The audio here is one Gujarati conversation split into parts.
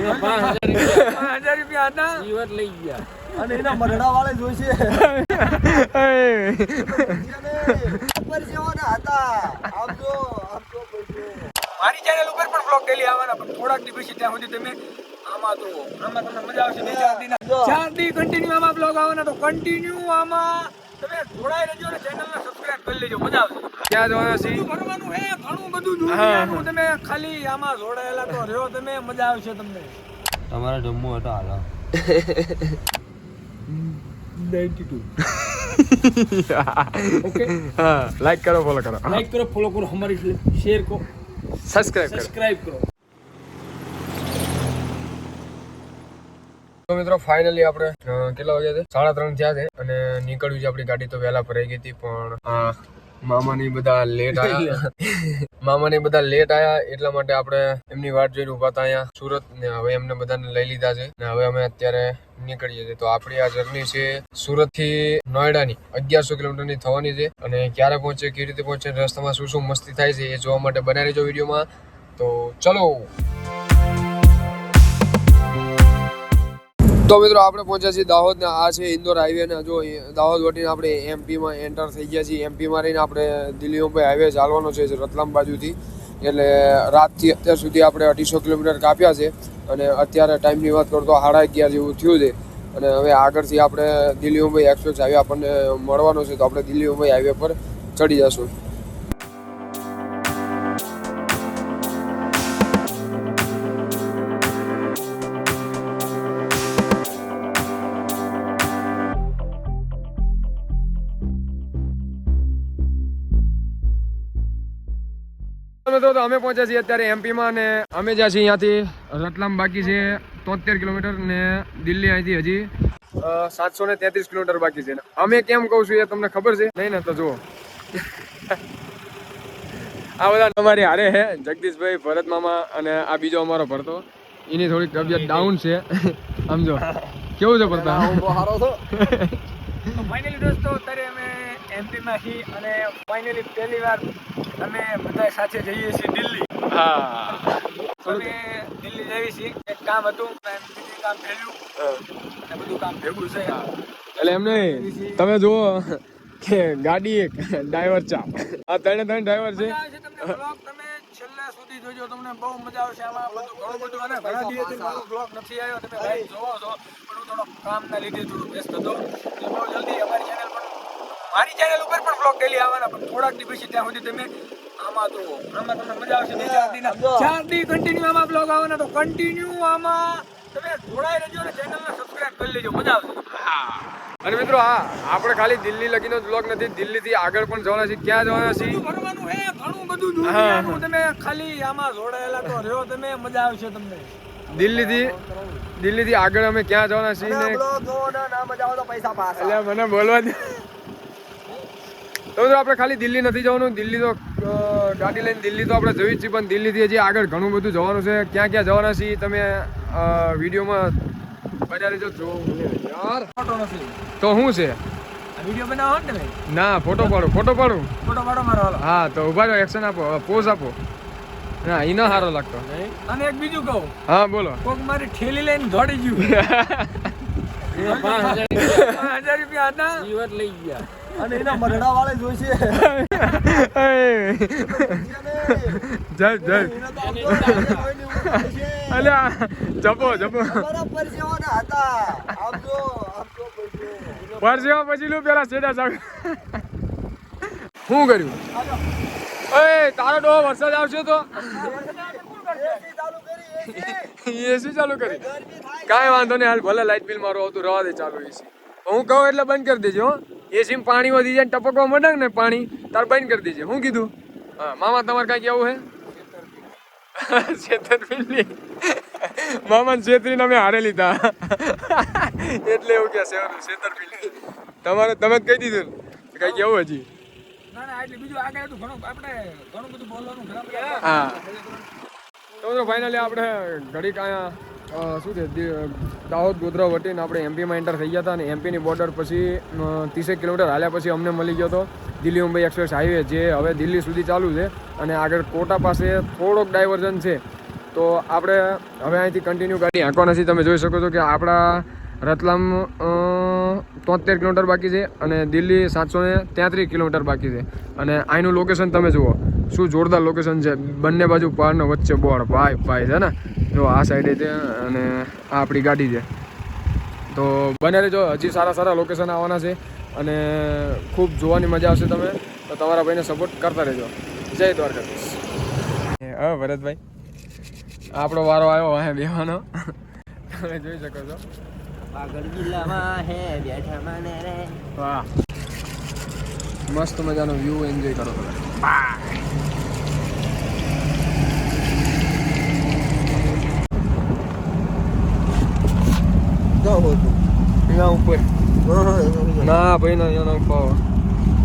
₹5000 હતા જીવત લઈ ગયા અને એના મરડા વાળે જોઈશે મારી ચેનલ ઉપર પણ બ્લોગ ડેલી આવવાના પણ થોડાક દી પછી ત્યાં સુધી તમે આમાં તમને મજા આવશે 4 દી કન્ટિન્યુ આમાં બ્લોગ આવવાના તો કન્ટિન્યુ આમાં તમે જોડાઈ રહેજો અને ચેનલને સબસ્ક્રાઇબ કરી લેજો મજા આવશે ક્યાં જવાના છે કરવાનું હે ઘણું બધું જોવાનું તમે ખાલી આમાં જોડાયેલા તો રહ્યો તમે મજા આવશે તમને તમારે જમવું હતો હાલો 92 ओके हाँ लाइक करो फॉलो करो लाइक करो फॉलो करो हमारी शेयर को सब्सक्राइब करो તો મિત્રો ફાઇનલી આપણે કેટલા વાગ્યા છે 3:30 થયા છે અને નીકળ્યું છે આપણી ગાડી તો વહેલા ભરાઈ ગઈ હતી પણ મામાની બધા લેટ આયા એટલા માટે આપણે એમની વાટ જોઈને ઉભા હતા અહીંયા સુરત ને હવે એમને બધાને લઈ લીધા છે ને હવે અમે અત્યારે નીકળીએ છીએ તો આપણી આ જર્ની છે સુરત થી નોઈડાની 1100 કિલોમીટરની થવાની છે અને ક્યારે પહોંચે કેવી રીતે પહોંચે રસ્તામાં શું શું મસ્તી થાય છે એ જોવા માટે બનાવી રહેજો વિડીયોમાં તો ચલો તો મિત્રો આપણે પહોંચ્યા છીએ દાહોદ ને આ છે ઇન્દોર હાઈવે ને જો દાહોદ વટીને આપણે એમપીમાં એન્ટર થઈ ગયા છીએ એમપીમાં રહીને આપણે દિલ્હી મુંબઈ હાઈવે ચાલવાનો છે રતલામ બાજુથી એટલે રાતથી અત્યાર સુધી આપણે 250 કિલોમીટર કાપ્યા છે અને અત્યારે ટાઈમની વાત કરું તો 11:30 જેવું થયું છે અને હવે આગળથી આપણે દિલ્હી મુંબઈ એક્સપ્રેસ હાઈવે આપણને મળવાનો છે તો આપણે દિલ્હી મુંબઈ હાઈવે પર ચડી જશું તો અમે પહોંચ્યા છીએ અત્યારે એમપીમાં અને અમે જ્યાં છીએ અહીંયાથી રતલામ બાકી છે 73 કિલોમીટર ને દિલ્હી અહીંથી હજી 733 કિલોમીટર બાકી છે અમે કેમ કહું છું એ તમને ખબર છે નહીં ને તો જુઓ આ બધા તમારી હારે છે જગદીશભાઈ ભરત મામા અને આ બીજો અમારો ભરતો એની થોડીક તબિયત ડાઉન છે સમજો કેવું છે ભરતા ફાઇનલી દોસ્તો અત્યારે અમે એમપીમાં છીએ અને ફાઇનલી પહેલી વાર અમે બધા સાથે જઈએ છીએ દિલ્હી હા અમે દિલ્હી જઈએ છીએ એક કામ હતું બીજું કામ થયેલું અને બધું કામ ભેગું છે એટલે એમ નહીં તમે જુઓ કે ગાડી એક ડ્રાઈવર ચાપ આ ત્રણે ડ્રાઈવર છે તમને બ્લોગ તમે છેલ્લા સુધી જોજો તમને બહુ મજા આવશે આમાં ઘણું બધું અને ઘણા દિવસથી મારો બ્લોગ નથી આવ્યો તમે લાઈવ જોવો છો પણ હું થોડો કામના લીધે થોડું વ્યસ્ત હતો એટલે બહુ જલ્દી મારી ચેનલ ઉપર પણ બ્લોગ ડેલી આવવાના પણ થોડાક દી પછી ત્યાં સુધી તમે આમાં તમને મજા આવશે 4 દી કન્ટિન્યુ આમાં બ્લોગ આવવાના તો કન્ટિન્યુ આમાં તમે જોડાઈ રહેજો અને ચેનલને સબસ્ક્રાઇબ કરી લેજો મજા આવશે અને મિત્રો આપણે ખાલી દિલ્હી લગીનો જ બ્લોગ નથી દિલ્હીથી આગળ પણ જવાના છે ક્યાં જવાના છે કરવાનું હે ઘણું બધું જોવાનું તમે ખાલી આમાં જોડાયેલા તો રહ્યો તમે મજા આવશે તમને દિલ્હીથી આગળ અમે ક્યાં જવાના છીએ ને એટલે મને બોલવા દે તો આપણે ખાલી દિલ્હી નથી જવાનું દિલ્હી તો ગાડી લઈને દિલ્હી તો આપણે જવી જ છીએ પણ દિલ્હીથી હજી આગળ ઘણું બધું જવાનું છે ક્યાં ક્યાં જવાના છીએ તમે વિડીયોમાં બજારે જો યાર તો શું છે વિડીયો બનાવો ને ના ફોટો પાડો મારો હાલો હા તો ઉભા રહો એક્શન આપો પોઝ આપો ના ઈ ના સારો લાગતો અને એક બીજું કહું હા બોલો કોક મારી ઠેલી લઈને દોડી ગયું ₹5000 હતા જીવત લઈ ગયા અને એના મરડા વાળે જોઈશે જય અલ્યા જપો પરસેવા પછી લું પેલા સેડા સાહેબ શું કર્યું ઓય તારો ડો વરસાદ આવશે તો એસી ચાલુ કરી કાંઈ વાંધો નહીં હાલ ભલે લાઇટ બિલ મારું આવતું રવા દે ચાલુ એસી હું કહું એટલે બંધ કરી દેજો એસી પાણી વધી જાય ટપકવા માંડે ને પાણી તાર બંધ કરી દેજે હું કીધું હા મામા તમારે કાંઈ કેવું હે છેતરપિંડી મામાને છેતરીને અમે હારે લીધા એટલે એવું કે છેતરપિંડી તમે જ કહી દીધું કઈ કેવું હજી ના એટલે બીજું આગળ હતું ઘણું બધું બોલવાનું હા તો ફાઇનલી આપણે ઘડીક અહીંયા શું છે દાહોદ ગોધરા વટીને આપણે એમપીમાં એન્ટર થઈ ગયા હતા અને એમપીની બોર્ડર પછી 30 કિલોમીટર હાલ્યા પછી અમને મળી ગયો હતો દિલ્હી મુંબઈ એક્સપ્રેસ હાઈવે જે હવે દિલ્હી સુધી ચાલુ છે અને આગળ કોટા પાસે થોડોક ડાયવર્ઝન છે તો આપણે હવે અહીંથી કન્ટિન્યુ ગાડી હાંકવાના છીએ. તમે જોઈ શકો છો કે આપણા રતલામ 73 કિલોમીટર બાકી છે અને દિલ્હી 733 કિલોમીટર બાકી છે. અને અહીંનું લોકેશન તમે જુઓ, શું જોરદાર લોકેશન છે. બંને બાજુ પહાડનો વચ્ચે બોર્ડ ભાઈ છે ને, જો આ સાઈડે છે અને આ આપણી ગાડી છે. તો બને રહેજો, હજી સારા લોકેશન આવવાના છે અને ખૂબ જોવાની મજા આવશે. તમે તો તમારા ભાઈને સપોર્ટ કરતા રહેજો. જય દ્વારકાધીશ. હા ભરતભાઈ, આપણો વારો આવ્યો વાહે બેવાનો. તમે જોઈ શકો છો. વાહ, મસ્ત મજાનો વ્યૂ એન્જોય કરો તમે. ઉપર ના ભાઈ ના અહીંયા ના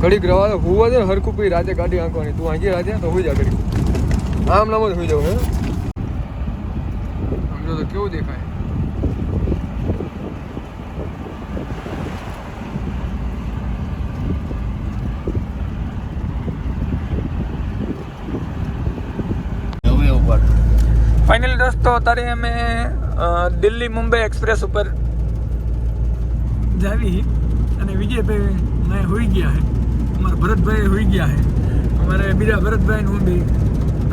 ઘડીક રવા દો. હુવા દે હરખું પછી રાતે ગાડી આંકવાની. તું આંકી રાતે તો હોઈ જા ઘડી, આમ નામ જ હોઈ જાવ. હે સમજો તો કેવું દેખાય. ફાઇનલી દોસ્તો અત્યારે અમે દિલ્હી મુંબઈ એક્સપ્રેસ ઉપર જાવી અને વિજયભાઈ મેં હોઈ ગયા હે, અમારા ભરતભાઈ હોઈ ગયા હે, અમારે બીજા ભરતભાઈ હું બી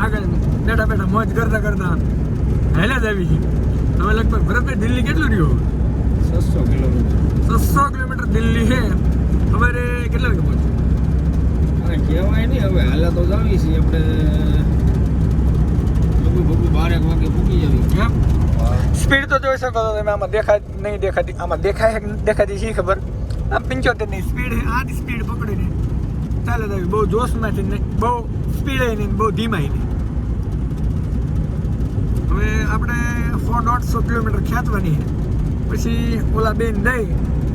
આગળ બેઠા મોજ કરતા હેલા જ આવી. હવે લગભગ ભરતભાઈ દિલ્હી કેટલું રહ્યું? 600 કિલોમીટર દિલ્હી છે. અમારે કેટલા વાગે પહોંચ્યું કહેવાય નહીં. હવે હાલા તો જાવી છીએ આપણે સ્પીડ તો જોઈ શકો છો તમે. આમાં નહીં દેખાતી, આમાં દેખાતી શી ખબર. આ 75 ની સ્પીડ છે. આ સ્પીડ પકડીને ચાલે જ આવી. બહુ જોશમાંથી નહીં, બહુ સ્પીડ નહીં, બહુ ધીમાય નહીં. હવે આપણે 150 કિલોમીટર ખેંચવાની છે, પછી ઓલા બેન દઈ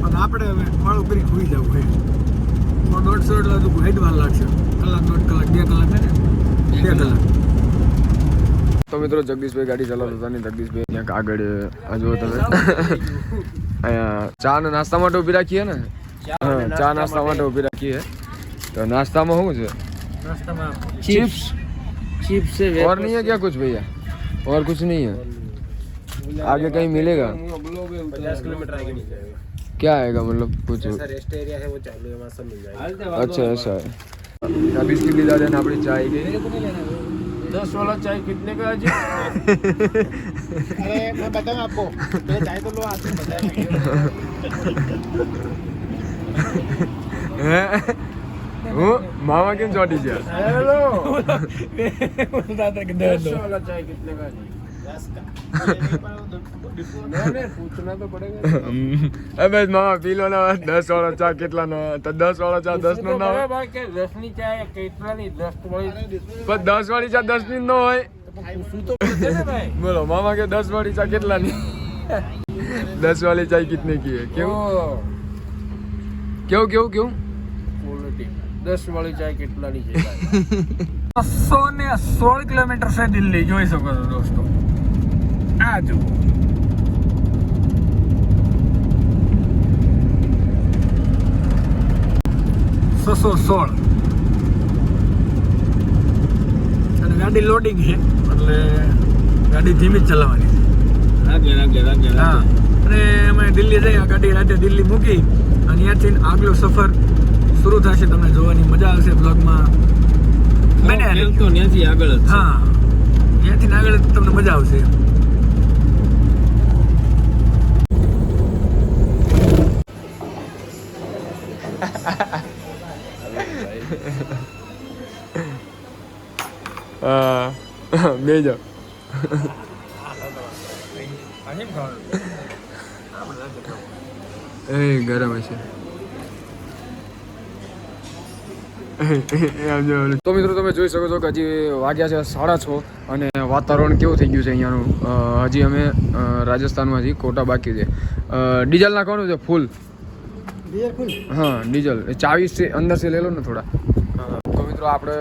અને આપણે હવે વાળું કરી ખોઈ જવું હોય. 150 એટલે હજુ હેડવાર લાગશે. કલાક 2 કલાક 2 કલાક ને 2 કલાક. તો મિત્રો જગદીશભાઈ ગાડી ચલાવતા હતા ને જગદીશભાઈ ક્યાંક આગળ આ જુઓ તમે અહીંયા ચા ને નાસ્તા માટે ઊભી રાખીએ ને. હા, ચા નાસ્તા માટે ઊભી રાખીએ. તો નાસ્તામાં શું છે? નાસ્તામાં चिप्स से और नहीं है क्या कुछ भैया? और कुछ नहीं है? आगे कहीं मिलेगा? 50 किलोमीटर आगे नहीं जाएगा. क्या आएगा मतलब कुछ? रेस्ट एरिया है वो चालू है, वहाँ सब मिल जाएगा. अच्छा ऐसा है. बिस्किट लीधा देना अपनी चाय के 10 वाला चाय कितने का है जी? अरे मैं बताऊँ आपको, पहले चाय तो लो, आपको बताएंगे. मामा क्यों चौटी है? हेलो 10 वाला चाय कितने का है जी? 10 का. नहीं पूछना तो पड़ेगा. अबे मामा पी लो ना. 10 वाला चा कितना ना? तो 10 वाला चा 10 નો ના હોય. ભાઈ કે 10 ની ચાય કેટલા ની? 10 વાળી. પણ 10 વાળી ચા 10 ની નો હોય. શું તો બોલते ને ભાઈ. બોલો મામા કે 10 वाली चा कितना ની? 10 वाली चाय कितने की है? क्यों क्यों क्यों क्यों? क्वालिटी 10 वाली चाय કેટલા ની છે ભાઈ? 216 કિલોમીટર છે દિલ્હી. જોઈ શકો છો દોસ્તો. આ જુઓ. અને ગાડી લોડિંગ છે એટલે ગાડી ધીમી જ ચલાવવાની છે. હા, અને અમે દિલ્હી જઈએ, ગાડી રાતે દિલ્હી મૂકી અને ત્યાંથી આગલો સફર શરૂ થશે. તમને જોવાની મજા આવશે બ્લોગમાં. બને તો ત્યાંથી આગળ જ. હા, ત્યાંથી આગળ તમને મજા આવશે. બે જાઓ. એ ગરમ હશે. તો મિત્રો તમે જોઈ શકો છો કે હજી વાગ્યા છે 6:30 અને વાતાવરણ કેવું થઈ ગયું છે અહીંયાનું. હજી અમે રાજસ્થાનમાં છીએ, કોટા બાકી છે. ડીઝલ નાખવાનું છે ફૂલ. हाँ डीजल 40 से अंदर से ले लो ना थोड़ा. तो मित्रों આપણે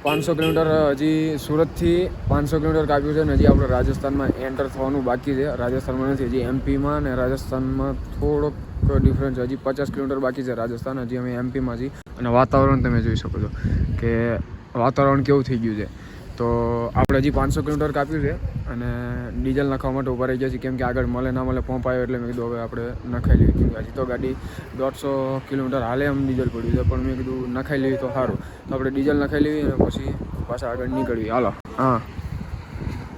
500 કિલોમીટર હજી સુરતથી 500 કિલોમીટર કાપ્યું છે અને હજી આપણે રાજસ્થાનમાં એન્ટર થવાનું બાકી છે. રાજસ્થાનમાં નથી, હજી એમપીમાં અને રાજસ્થાનમાં થોડોક ડિફરન્સ છે. હજી 50 કિલોમીટર બાકી છે રાજસ્થાન. હજી અમે એમપીમાં છીએ અને વાતાવરણ તમે જોઈ શકો છો કે વાતાવરણ કેવું થઈ ગયું છે. તો આપણે હજી 500 કિલોમીટર કાપ્યું છે અને ડીઝલ નાખવા માટે ઉભા રહી ગયા છીએ, કેમ કે આગળ મળે ના મળે પંપ આવ્યો એટલે મેં કીધું હવે આપણે નખાઈ લેવી, કેમ કે હજી તો ગાડી 150 કિલોમીટર હાલે એમ ડીઝલ પડ્યું છે, પણ મેં કીધું નખાઈ લેવી તો સારું, તો આપણે ડીઝલ નખાઈ લેવી અને પછી પાછા આગળ નીકળવી. હાલો. હા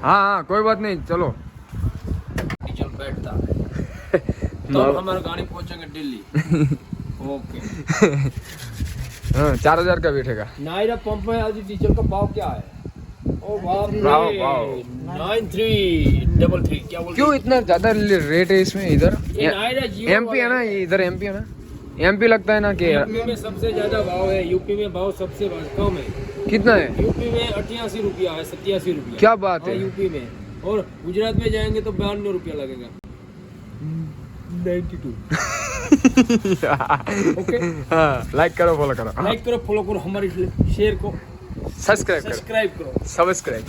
હા હા કોઈ વાત નહીં, ચલો. डीजल बैठता है तो हमारी गाड़ी पहुंचेंगे दिल्ली. ओके. हाँ 4000 का बैठेगा. नायरा पंप में आज डीजल का भाव क्या है? ओ बाप रे, भाव 9333 क्या बोल? क्यों इतना ज्यादा रेट है इसमें इधर? ये नायरा जियो एमपी है ना, ये इधर एमपी है ना, एमपी लगता है ना कि यूपी में सबसे ज्यादा भाव है, यूपी में भाव सबसे कम है. कितना है? यूपी में 88 रुपया है, 87 रुपया. क्या बात है? यूपी में. और गुजरात में जाएंगे तो 92 रुपया लगेगा. 92. ओके. हाँ लाइक करो फॉलो करो. लाइक करो फॉलो करो हमारी शेयर को सब्सक्राइब करो. सब्सक्राइब करो. સબસ્ક્રાઇબ.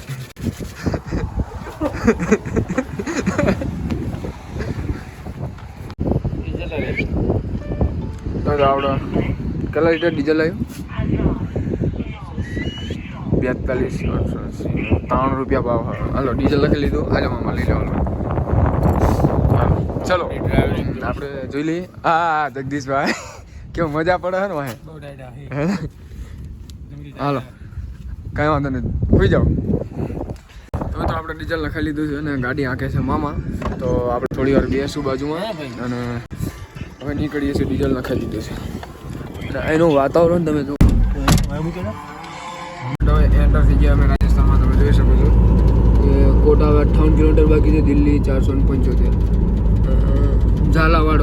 તો આવડો કેટલા લીટર ડીઝલ આવ્યું? 42 3 રૂપિયા ભાવ. હાલો ડીઝલ લખી લીધું, હાલો મામા લઈ લેવાનું. ચલો આપણે જોઈ લઈએ. હા જગદીશભાઈ કેવું મજા પડે છે ને વાહે. હાલો કાંઈ વાંધો નહીં, સુઈ જાઓ. હવે તો આપણે ડીઝલ લખાઈ લીધું છે અને ગાડી આંકે છે મામા, તો આપણે થોડી વાર બેસું બાજુમાં અને હવે નીકળીએ છીએ. ડીઝલ લખાઈ દીધું છે અને એનું વાતાવરણ તમે જો. હવે એન્ટર થઈ ગયા અમે રાજસ્થાનમાં, તમે જોઈ શકો છો કે કોટા 58 કિલોમીટર બાકી છે, દિલ્હી 475. ઝાલાવાડ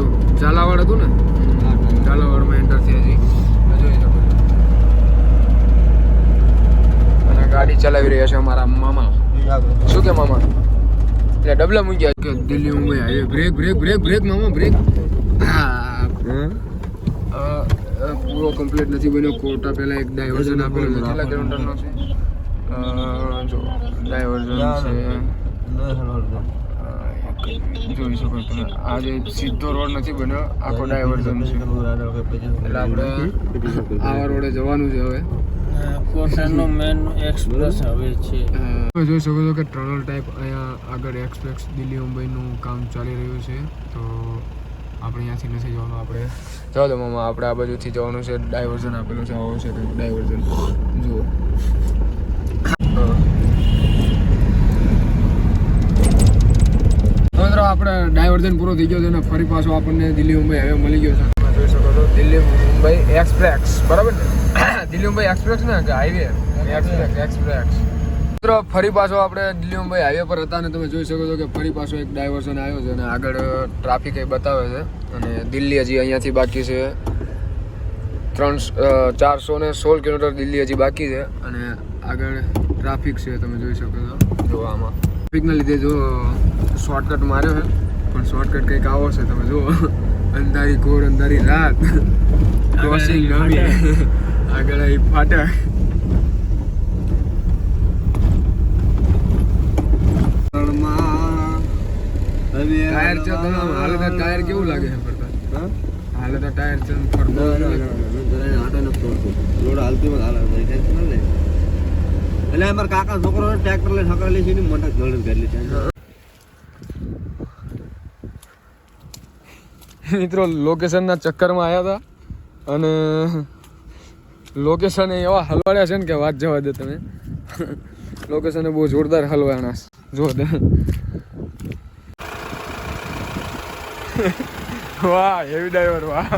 હતું ને, ઝાલાવાડમાં એન્ટર થયા છીએ, જોઈ શકો છો. અને ગાડી ચલાવી રહ્યા છે અમારા મામા. શું કે મામા એટલે ડબલા મૂક્યા કે Delhi Mumbai highway. Break break break break મામા બ્રેક. હા પૂરો કમ્પ્લીટ નથી બન્યો. કોટા પહેલા એક ડાયવર્ઝન આપેલું છે, કેટલા કિલોમીટરનો છે જો ડાયવર્ઝન છે, જોઈ શકો તમે. આ જે સીધો રોડ નથી બન્યો, આખો ડાયવર્ઝન છે, એટલે આપણે આવા રોડે જવાનું છે હવે. કોટાનો મેન એક્સપ્રેસ હવે છે. તમે જોઈ શકો છો કે ટનલ ટાઈપ અહીંયા આગળ એક્સપ્રેસ દિલ્હી મુંબઈનું કામ ચાલી રહ્યું છે, તો આપણે અહીંયાથી નથી જવાનું. આપણે ચાલો મામા આપણે આ બાજુથી જવાનું છે, ડાયવર્ઝન આપેલું છે, આવો છે કંઈક ડાયવર્ઝન જુઓ. મિત્રો આપણે ડાયવર્ઝન પૂરો થઈ ગયો છે અને ફરી પાછો આપણને દિલ્હી મુંબઈ હવે મળી ગયો છે. તમે જોઈ શકો છો દિલ્હી મુંબઈ એક્સપ્રેસ, બરાબર ને? દિલ્હી મુંબઈ એક્સપ્રેસ ને કે હાઈવે એક્સપ્રેસ. મિત્રો ફરી પાછો આપણે દિલ્હી મુંબઈ હાઈવે પર હતા અને તમે જોઈ શકો છો કે ફરી પાછો એક ડાયવર્ઝન આવ્યો છે અને આગળ ટ્રાફિક એ બતાવે છે અને દિલ્હી હજી અહીંયાથી બાકી છે 416 કિલોમીટર દિલ્હી હજી બાકી છે અને આગળ ટ્રાફિક છે, તમે જોઈ શકો છો. જો આમાં ટ્રાફિકના લીધે જો શોર્ટકટ માર્યો છે, પણ શોર્ટકટ કંઈક આવો છે, તમે જુઓ. અંધારી ઘોર અંધારી રાત, ક્રોસિંગ નવી, આગળ આવી ફાટક. ટાયર છે તમે હાલે તો ટાયર કેવું લાગે છે ફરતા? હાલે તો ટાયર છે ફરતો લોડ હાલતી હાલ એટલે અમારા કાકા છોકરો ટ્રેક્ટર લઈને છોકરા લે છે ને મોટા જોડે કરી લે. મિત્રો લોકેશનના ચક્કરમાં આવ્યા હતા અને લોકેશન એવા હલવાડ્યા છે ને કે વાત જવા દે તમે. લોકેશન બહુ જોરદાર હલવાણા જો વાહ હેવી ડ્રાઈવર વાહ.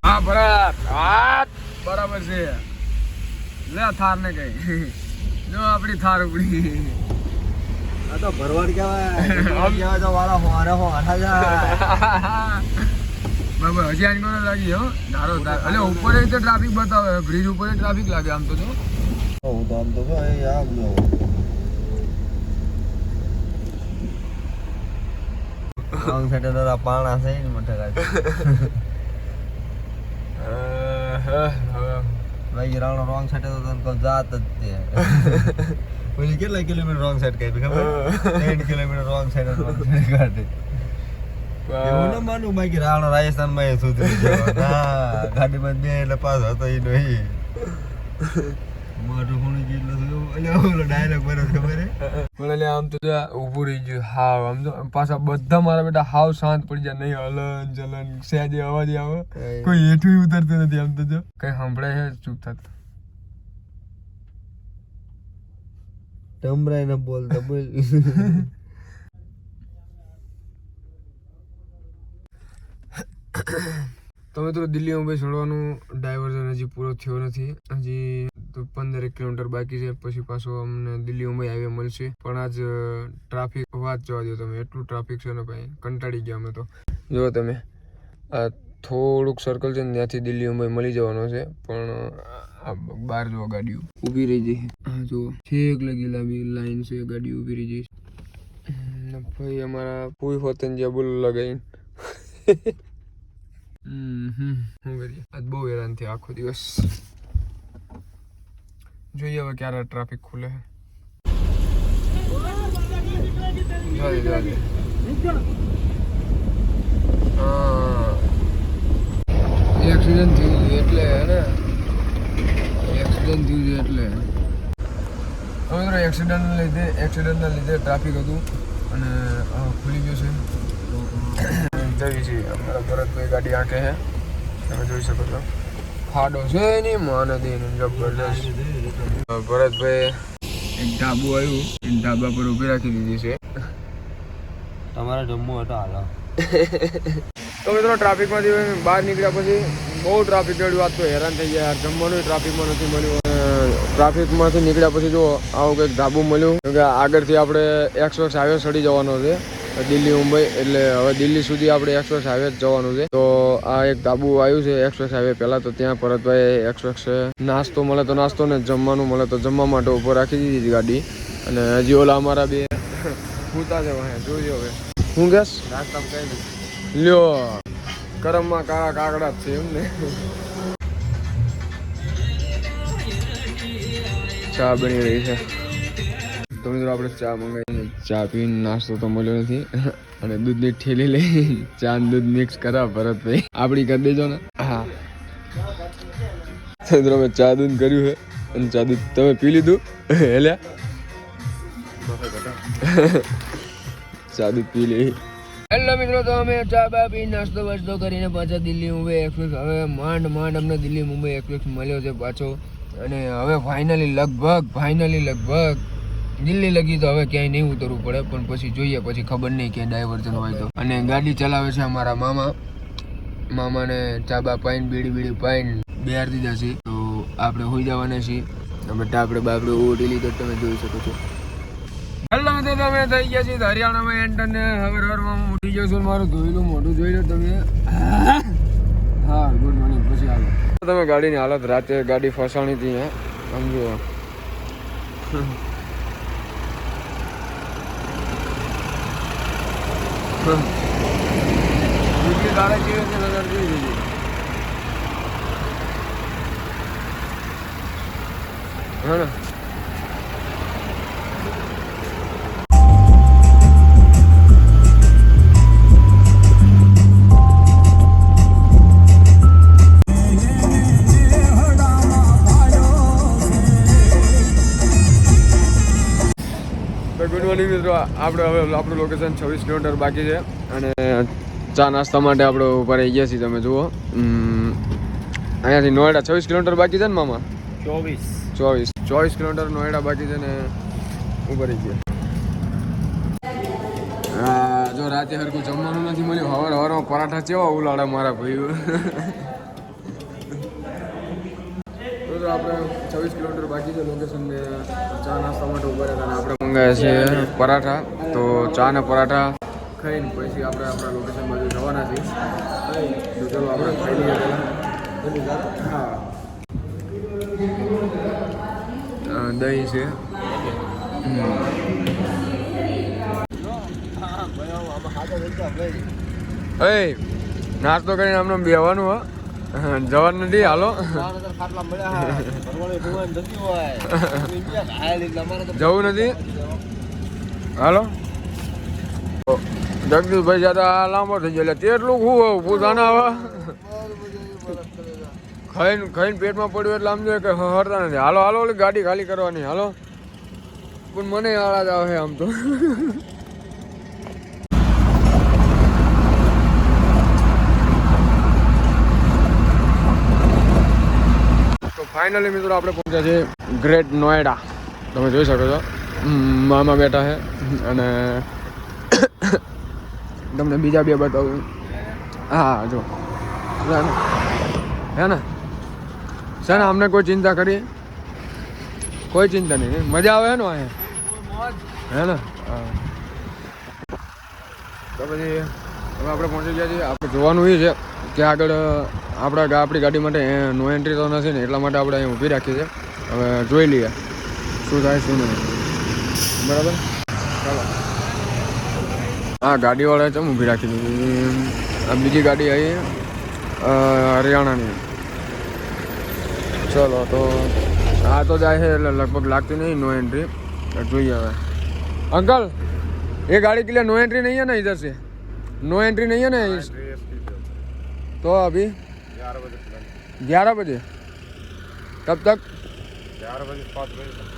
હા ભરત હા બરાબર છે. લે થાર ને કઈ જો આપણી થાર ઉપડી આ તો ભરવાડ કહેવાય તો વાળા હોરા જાય બરાબર હજી આજ કોને લાગી હો ધારો એટલે ઉપર તો ટ્રાફિક બતાવે બ્રિજ ઉપર ટ્રાફિક લાગે આમ તો જો હું તો આમ તો ભાઈ આમ જો રોંગ સાઈડ તો પાણા છે ને મોટા ગાડી ભાઈ રાવણ રોંગ સાઈડ તો તને જાત જ તે ઓલી કેટલા કિલોમીટર રોંગ સાઈડ કાપી ખબર 8 કિલોમીટર રોંગ સાઈડ કાઢે એવું ન માનું બાકી રાવણ રાજસ્થાનમાં એ સુધરી ગયો ના ગાડીમાં બે એટલે પાસ હતો એ નહીં મોટું ખૂણું જેટલું એટલે ઓલો ડાયલોગ બનો ખબર હે પણ એટલે આમ તો ઊભું રહી ગયું હાવ આમ તો પાછા બધા મારા બેટા હાવ શાંત પડી જાય નહીં હલન ચલન સહેજે અવાજ આવે કોઈ હેઠું ઉતરતું નથી આમ તો જો કઈ સંભળાય છે ચૂપ થતું ટમરાય ન બોલતા બોલ તો મિત્રો દિલ્હી મુંબઈ છોડવાનું ડાયવર્ઝન હજી પૂરો થયો નથી હજી તો 15 કિલોમીટર બાકી છે પછી પાછો અમને દિલ્હી મુંબઈ હાઈવે મળશે પણ આજ ટ્રાફિક વાત જવા દો તમે એટલું ટ્રાફિક છે ને ભાઈ કંટાળી ગયા અમે તો જો તમે આ થોડુંક સર્કલ છે ને ત્યાંથી દિલ્હી મુંબઈ મળી જવાનો છે પણ આ બહાર જો ગાડીઓ ઊભી રહી જઈ હા જો છેક લગી લાંબી લાઈન છે ગાડી ઊભી રહી જઈ ભાઈ અમારા કોઈ હોતન જ્યાં બોલ લગાઈ શું કરીએ આજ બહુ હેરાન થયા આખો દિવસ જોઈએ હવે ક્યારે ટ્રાફિક ખુલે એક્સિડન્ટ થયું એટલે હે એક્સિડન્ટ થયું એટલે હવે એક્સિડન્ટના લીધે ટ્રાફિક હતું અને ખુલી ગયું છે જઈએ છીએ અમારા ભરતભાઈ ગાડી આંકે છે તમે જોઈ શકો છો ખાડો છે નહીં માને દઈને જબરદસ્ત ભરતભાઈ એક ઢાબુ આવ્યું એ ઢાબા પર ઊભી રાખી દીધી છે તમારે જમવું હતો હાલો તો મિત્રો ટ્રાફિકમાંથી બહાર નીકળ્યા પછી બહુ ટ્રાફિક જોડ્યું આજ તો હેરાન થઈ ગયા જમવાનું ટ્રાફિકમાં નથી મળ્યું ટ્રાફિકમાંથી નીકળ્યા પછી જો આવું કંઈક ઢાબુ મળ્યું કે આગળથી આપણે એક્સપ્રેસ હાઈવે ચડી જવાનો છે દિલ્હી મુંબઈ એટલે હવે દિલ્હી સુધી આપણે એક્સપ્રેસ હાઈવે જ જવાનું છે તો આ એક ઢાબુ આવ્યું છે એક્સપ્રેસ હાઈવે પહેલાં તો ત્યાં ભરતભાઈ એક્સપ્રેસ નાસ્તો મળે તો નાસ્તો ને જમવાનું મળે તો જમવા માટે ઉપર રાખી દીધી ગાડી અને હજી ઓલા અમારા બે પૂતા છે જોઈએ હવે હું ગેસ નાસ્તામાં કઈ નથી લ્યો કરમમાં કાળા કાકડા જ છે એમ ને ચા બની રહી છે તો મિત્રો આપણે ચા મંગાવીને ચા પીને નાસ્તો તો મળ્યો નથી અને દૂધની ઠેલી લઈ ચા ને દૂધ મિક્સ કરા ભરતભાઈ આપણી કરી દેજો ને હા મિત્રો અમે ચા દૂધ કર્યું છે અને ચા દૂધ તમે પી લીધું હેલ્યા ચા દૂધ પી લે હેલો મિત્રો તો અમે ચા બા પી નાસ્તો વાસ્તો કરીને પાછા દિલ્હી મુંબઈ એક્સપ્રેસ હવે માંડ અમને દિલ્હી મુંબઈ એક્સપ્રેસ મળ્યો છે પાછો અને હવે ફાઇનલી લગભગ દિલ્હી લગી તો હવે ક્યાંય નહીં ઉતરવું પડે પણ પછી જોઈએ પછી ખબર નહીં ક્યાંય ડાયવર્ઝન હોય તો અને ગાડી ચલાવે છે અમારા મામાને ચા બા પાઈને બીડી પાઈને બહાર દીધા છે તો આપણે હોઈ જવાના છીએ બધા આપણે બાપડે ઓઢી લીધો તમે જોઈ શકો છો હેલો મિત્રો તમે થઈ ગયા છીએ હરિયાણામાં એન્ટર ને હવે ઉઠી ગયો છું મારું ધોયેલું મોઢું જોઈ લો તમે હા ગુડ મોર્નિંગ પછી આવો તમે ગાડીની હાલત રાતે ગાડી ફસાણી હતી સમજો તારા કેવી છે નજર જોઈ લીધી હા ને ગુડ મોર્નિંગ મિત્રો આપણે હવે આપણું લોકેશન 26 કિલોમીટર બાકી છે અને ચા નાસ્તા માટે આપણે ઉભા રહી ગયા છીએ તમે જુઓ અહીંયાથી નોએડા 26 કિલોમીટર બાકી છે ને મામા 24 કિલોમીટર નોએડા બાકી છે ને ઉભા રહી ગયા જો રાતે હરખું જમવાનું નથી મળ્યું હવારમાં પરાઠા કેવા ઉલાડા મારા ભાઈઓ તો આપણે 26 કિલોમીટર બાકી છે લોકેશન ચા નાસ્તા માટે ઉભા રહ્યા આપણે મંગાવ્યા છે પરાઠા. તો ચા ને પરાઠા ખાઈને પછી આપણે આપણા લોકેશન બાજુ જવાના છીએ. તો ચલો આપણે ખાઈ લઈએ પહેલાં. હા, દહીં છે. નાસ્તો કરીને અમને બેવાનું હો, જવાનું નથી. હાલો જવું નથી. હાલો જગદીશભાઈ સાથે લાંબો થઈ ગયો. તેટલું શું પૂછાના હવે ખાઈને ખાઈને પેટમાં પડ્યું એટલે આમ જોઈએ કે હરતા નથી. હાલો હાલો ઓલી ગાડી ખાલી કરવાની. હાલો પણ મને આળા જ આવે આમ તો. ફાઇનલી મિત્રો આપણે પહોંચ્યા છે ગ્રેટ નોએડા. તમે જોઈ શકો છો મામા બેઠા છે. અને તમને બીજા બે બતાવું. હા જો હે ને છે ને, અમને કોઈ ચિંતા કરી કોઈ ચિંતા નહીં. મજા આવે ને હે ને. તો પછી હવે આપણે પહોંચી ગયા છીએ. આપણે જોવાનું એ છે કે આગળ આપણી ગાડી માટે નો એન્ટ્રી તો નથી ને, એટલા માટે આપણે અહીં ઊભી રાખી છે. હવે જોઈ લઈએ શું થાય શું નહીં. બરાબર ચાલો. હા, ગાડીવાળાએ ચમ ઊભી રાખી દીધી. આ બીજી ગાડી આવી હરિયાણાની. ચલો તો આ તો જાય છે એટલે લગભગ લાગતી નહીં નો एंट्री. જોઈએ હવે. अंकल ये गाड़ी के लिए नो एंट्री नहीं है ना इधर से? नो एंट्री नहीं है ना? तो अभी 11 बजे कब तक? 11 बजे 5 बजे तक.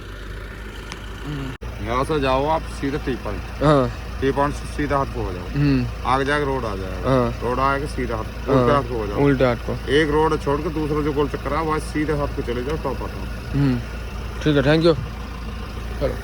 यहाँ से जाओ आप सीधे टी पॉइंट. हाँ, टी पॉइंट से सीधा हाथ को हो जाओ. आगे जाके रोड आ जाएगा. हाँ. रोड आएगा सीधा हाथ उल्टे हाथ को हो जाओ. उल्टे हाथ को. एक रोड छोड़ के दूसरा जो गोल चक्कर है वहाँ सीधे हाथ को चले जाओ. टॉप आता. ठीक है, थैंक यू. चलो.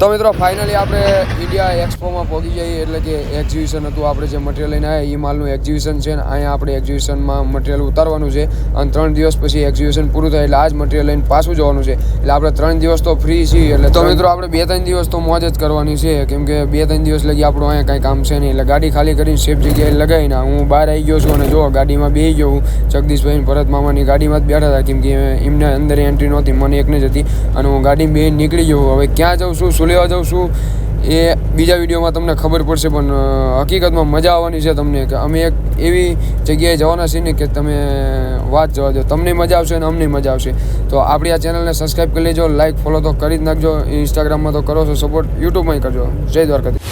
તો મિત્રો ફાઇનલી આપણે ઇન્ડિયા એક્સપોમાં પહોંચી જઈએ. એટલે કે એક્ઝિબિશન હતું. આપણે જે મટીરિયલ લઈને આવ્યા એ માલનું એક્ઝિબિશન છે ને અહીંયા આપણે એક્ઝિબિશનમાં મટીરિયલ ઉતારવાનું છે. અને 3 દિવસ પછી એક્ઝિબિશન પૂરું થાય એટલે આ જ મટીરિયલ લઈને પાછું જવાનું છે. એટલે આપણે 3 દિવસ તો ફ્રી છીએ. એટલે તો મિત્રો આપણે 2-3 દિવસ તો મોજ જ કરવાની છે. કેમ કે 2-3 દિવસ લગી આપણું અહીંયા કાંઈ કામ છે નહીં. એટલે ગાડી ખાલી કરીને સેફ જગ્યાએ લગાવીને હું બહાર આવી ગયો છું. અને જો ગાડીમાં બેસી ગયો હું. જગદીશભાઈ ભરત મામાની ગાડીમાં જ બેઠા હતા કેમ કે એમને અંદર એન્ટ્રી નહોતી, મને એકને જ હતી. અને હું ગાડીમાં બેસીને નીકળી ગયો. હવે ક્યાં જાઉં છું, શું લેવા જાઉં છું એ બીજા વિડીયોમાં તમને ખબર પડશે. પણ હકીકતમાં મજા આવવાની છે તમને કે અમે એક એવી જગ્યાએ જવાના છીએ ને કે તમે વાત જવા દો. તમને મજા આવશે અને અમને મજા આવશે. તો આપણી આ ચેનલને સબસ્ક્રાઈબ કરી લેજો, લાઈક ફોલો તો કરી જ નાખજો. ઇન્સ્ટાગ્રામમાં તો કરો છો સપોર્ટ, યુટ્યુબમાં કરજો. જય દ્વારકાધીશ.